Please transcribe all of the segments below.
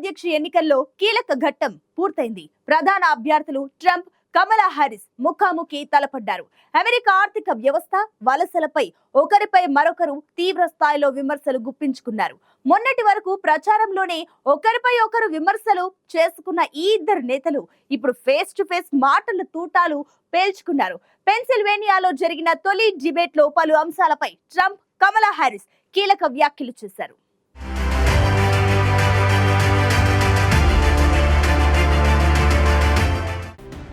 అధ్యక్ష ఎన్నికల్లో కీలక ఘట్టం పూర్తయింది. ప్రధాన అభ్యర్థులు ట్రంప్, కమలా హారిస్ ముఖాముఖి తలపడ్డారు. అమెరికా ఆర్థిక వ్యవస్థ, వలసలపై ఒకరిపై మరొకరు తీవ్ర స్థాయిలో విమర్శలు గుప్పించుకున్నారు. మొన్నటి వరకు ప్రచారంలోనే ఒకరిపై ఒకరు విమర్శలు చేసుకున్న ఈ ఇద్దరు నేతలు ఇప్పుడు ఫేస్ టు ఫేస్ మాటల తూటాలు పేల్చుకున్నారు. పెన్సిల్వేనియాలో జరిగిన తొలి డిబేట్ లో పలు అంశాలపై ట్రంప్, కమలా హారిస్ కీలక వ్యాఖ్యలు చేశారు.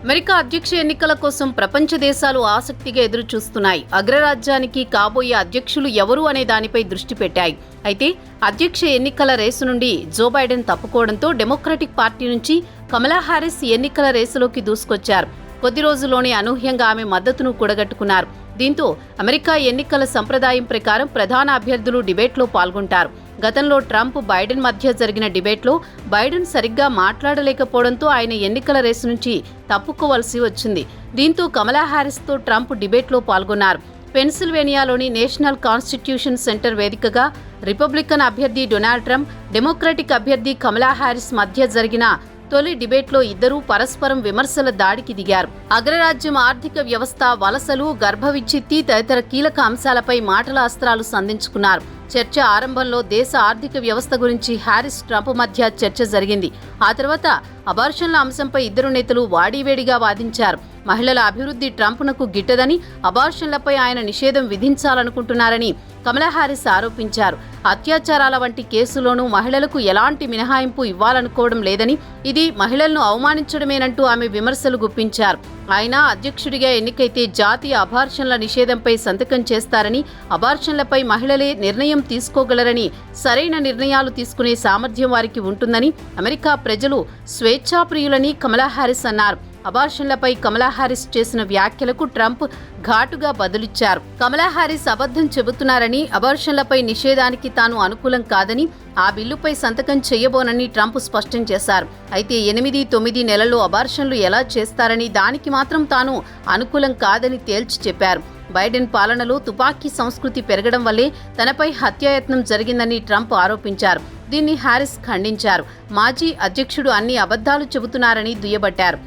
అమెరికా అధ్యక్ష ఎన్నికల కోసం ప్రపంచ దేశాలు ఆసక్తిగా ఎదురుచూస్తున్నాయి. అగ్రరాజ్యానికి కాబోయే అధ్యక్షులు ఎవరు అనే దానిపై దృష్టి పెట్టాయి. అయితే అధ్యక్ష ఎన్నికల రేసు నుండి జో బైడెన్ తప్పుకోవడంతో డెమోక్రటిక్ పార్టీ నుంచి కమలా హారిస్ ఎన్నికల రేసులోకి దూసుకొచ్చారు. కొద్ది రోజుల్లోనే అనూహ్యంగా ఆమె మద్దతును కూడగట్టుకున్నారు. దీంతో అమెరికా ఎన్నికల సంప్రదాయం ప్రకారం ప్రధాన అభ్యర్థులు డిబేట్లో పాల్గొంటారు. గతంలో ట్రంప్, బైడెన్ మధ్య జరిగిన డిబేట్లో బైడెన్ సరిగ్గా మాట్లాడలేకపోవడంతో ఆయన ఎన్నికల రేసు నుంచి తప్పుకోవాల్సి వచ్చింది. దీంతో కమలా హారిస్తో ట్రంప్ డిబేట్లో పాల్గొన్నారు. పెన్సిల్వేనియాలోని నేషనల్ కాన్స్టిట్యూషన్ సెంటర్ వేదికగా రిపబ్లికన్ అభ్యర్థి డొనాల్డ్ ట్రంప్, డెమోక్రటిక్ అభ్యర్థి కమలా హారిస్ మధ్య జరిగిన తొలి డిబేట్లో ఇద్దరూ పరస్పరం విమర్శల దాడికి దిగారు. అగ్రరాజ్యం ఆర్థిక వ్యవస్థ, వలసలు, గర్భవిచ్ఛిత్తి తదితర కీలక అంశాలపై మాటల అస్త్రాలు సంధించుకున్నారు. చర్చ ఆరంభంలో దేశ ఆర్థిక వ్యవస్థ గురించి హారిస్, ట్రంప్ మధ్య చర్చ జరిగింది. ఆ తర్వాత అబార్షన్ల అంశంపై ఇద్దరు నేతలు వాడీవేడిగా వాదించారు. మహిళల అభివృద్ధి ట్రంప్నకు గిట్టదని, అబార్షన్లపై ఆయన నిషేధం విధించాలనుకుంటున్నారని కమలా హారిస్ ఆరోపించారు. అత్యాచారాల వంటి కేసులోనూ మహిళలకు ఎలాంటి మినహాయింపు ఇవ్వాలనుకోవడం లేదని, ఇది మహిళలను అవమానించడమేనంటూ ఆమె విమర్శలు గుప్పించారు. ఆయన అధ్యక్షుడిగా ఎన్నికైతే జాతీయ అబార్షన్ల నిషేధంపై సంతకం చేస్తారని, అబార్షన్లపై మహిళలే నిర్ణయం తీసుకోగలరని, సరైన నిర్ణయాలు తీసుకునే సామర్థ్యం వారికి ఉంటుందని, అమెరికా ప్రజలు స్వేచ్ఛాప్రియులని కమలా హారిస్ అన్నారు. అబార్షన్లపై కమలా హారిస్ చేసిన వ్యాఖ్యలకు ట్రంప్ ఘాటుగా బదులిచ్చారు. కమలా హారిస్ అబద్ధం చెబుతున్నారని, అబార్షన్లపై నిషేధానికి తాను అనుకూలం కాదని, ఆ బిల్లుపై సంతకం చేయబోనని ట్రంప్ స్పష్టం చేశారు. అయితే 8-9 నెలల్లో అబార్షన్లు ఎలా చేస్తారని, దానికి మాత్రం తాను అనుకూలం కాదని తేల్చి చెప్పారు. బైడెన్ పాలనలో తుపాకీ సంస్కృతి పెరగడం వల్లే తనపై హత్యాయత్నం జరిగిందని ట్రంప్ ఆరోపించారు. దీన్ని హారిస్ ఖండించారు. మాజీ అధ్యక్షుడు అన్ని అబద్ధాలు చెబుతున్నారని దుయ్యబట్టారు.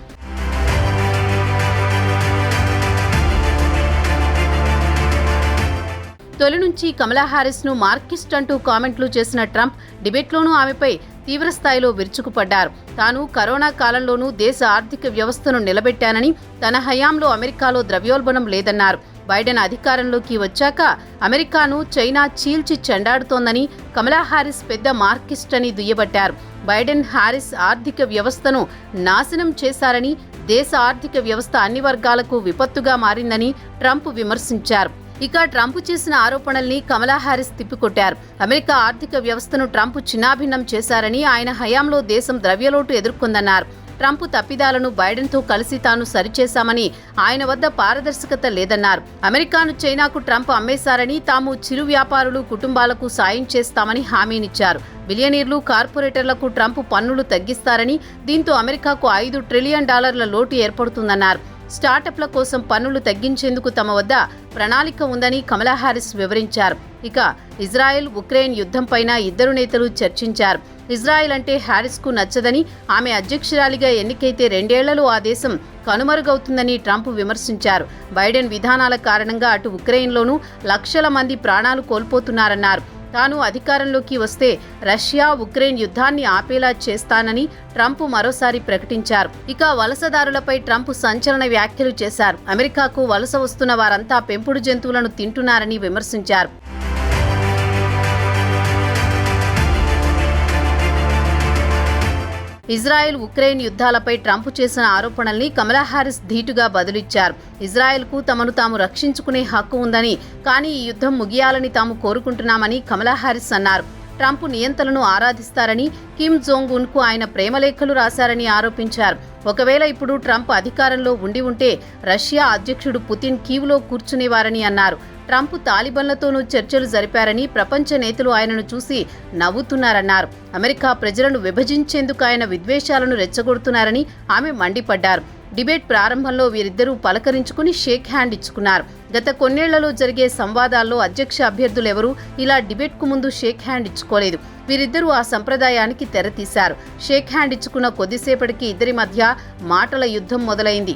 తొలి నుంచి కమలా హారిస్ను మార్కిస్ట్ అంటూ కామెంట్లు చేసిన ట్రంప్ డిబేట్లోనూ ఆమెపై తీవ్రస్థాయిలో విరుచుకుపడ్డారు. తాను కరోనా కాలంలోనూ దేశ ఆర్థిక వ్యవస్థను నిలబెట్టానని, తన హయాంలో అమెరికాలో ద్రవ్యోల్బణం లేదన్నారు. బైడెన్ అధికారంలోకి వచ్చాక అమెరికాను చైనా చీల్చి చెండాడుతోందని, కమలా హారిస్ పెద్ద మార్కిస్ట్ అని దుయ్యబట్టారు. బైడెన్, హారిస్ ఆర్థిక వ్యవస్థను నాశనం చేశారని, దేశ ఆర్థిక వ్యవస్థ అన్ని వర్గాలకు విపత్తుగా మారిందని ట్రంప్ విమర్శించారు. ఇక ట్రంప్ చేసిన ఆరోపణల్ని కమలా హారిస్ తిప్పికొట్టారు. అమెరికా ఆర్థిక వ్యవస్థను ట్రంప్ చిన్నాభిన్నం చేశారని, ఆయన హయాంలో దేశం ద్రవ్యలోటు ఎదుర్కొందన్నారు. ట్రంప్ తప్పిదాలను బైడెన్తో కలిసి తాను సరిచేశామని, ఆయన వద్ద పారదర్శకత లేదన్నారు. అమెరికాను చైనాకు ట్రంప్ అమ్మేశారని, తాము చిరు వ్యాపారులు, కుటుంబాలకు సాయం చేస్తామని హామీనిచ్చారు. బిలియనీర్లు, కార్పొరేటర్లకు ట్రంప్ పన్నులు తగ్గిస్తారని, దీంతో అమెరికాకు $5 ట్రిలియన్ లోటు ఏర్పడుతుందన్నారు. స్టార్టప్ల కోసం పన్నులు తగ్గించేందుకు తమ వద్ద ప్రణాళిక ఉందని కమలా హారిస్ వివరించారు. ఇక ఇజ్రాయెల్, ఉక్రెయిన్ యుద్ధంపైన ఇద్దరు నేతలు చర్చించారు. ఇజ్రాయెల్ అంటే హారిస్కు నచ్చదని, ఆమె అధ్యక్షురాలిగా ఎన్నికైతే 2 ఏళ్లలో ఆ దేశం కనుమరుగవుతుందని ట్రంప్ విమర్శించారు. బైడెన్ విధానాల కారణంగా అటు ఉక్రెయిన్లోనూ లక్షల మంది ప్రాణాలు కోల్పోతున్నారన్నారు. తాను అధికారంలోకి వస్తే రష్యా, ఉక్రెయిన్ యుద్ధాన్ని ఆపేలా చేస్తానని ట్రంప్ మరోసారి ప్రకటించారు. ఇక వలసదారులపై ట్రంప్ సంచలన వ్యాఖ్యలు చేశారు. అమెరికాకు వలస వస్తున్న వారంతా పెంపుడు జంతువులను తింటున్నారని విమర్శించారు. ఇజ్రాయెల్, ఉక్రెయిన్ యుద్ధాలపై ట్రంప్ చేసిన ఆరోపణల్ని కమలా హారిస్ ధీటుగా బదులిచ్చారు. ఇజ్రాయెల్కు తమను తాము రక్షించుకునే హక్కు ఉందని, కానీ ఈ యుద్ధం ముగియాలని తాము కోరుకుంటున్నామని కమలా హారిస్ అన్నారు. ట్రంప్ నియంతలను ఆరాధిస్తారని, కిమ్ జోంగ్ ఉన్కు ఆయన ప్రేమలేఖలు రాశారని ఆరోపించారు. ఒకవేళ ఇప్పుడు ట్రంప్ అధికారంలో ఉండి ఉంటే రష్యా అధ్యక్షుడు పుతిన్ కీవ్లో కూర్చునేవారని అన్నారు. ట్రంప్ తాలిబన్లతోనూ చర్చలు జరిపారని ప్రపంచ నేతలు ఆయనను చూసి నవ్వుతున్నారన్నారు. అమెరికా ప్రజలను విభజించేందుకు ఆయన విద్వేషాలను రెచ్చగొడుతున్నారని ఆమె మండిపడ్డారు. డిబేట్ ప్రారంభంలో వీరిద్దరూ పలకరించుకుని షేక్ హ్యాండ్ ఇచ్చుకున్నారు. గత కొన్నేళ్లలో జరిగే సంవాదాల్లో అధ్యక్ష అభ్యర్థులెవరూ ఇలా డిబేట్కు ముందు షేక్ హ్యాండ్ ఇచ్చుకోలేదు. వీరిద్దరూ ఆ సంప్రదాయానికి తెరతీశారు. షేక్ హ్యాండ్ ఇచ్చుకున్న కొద్దిసేపటికి ఇద్దరి మధ్య మాటల యుద్ధం మొదలైంది.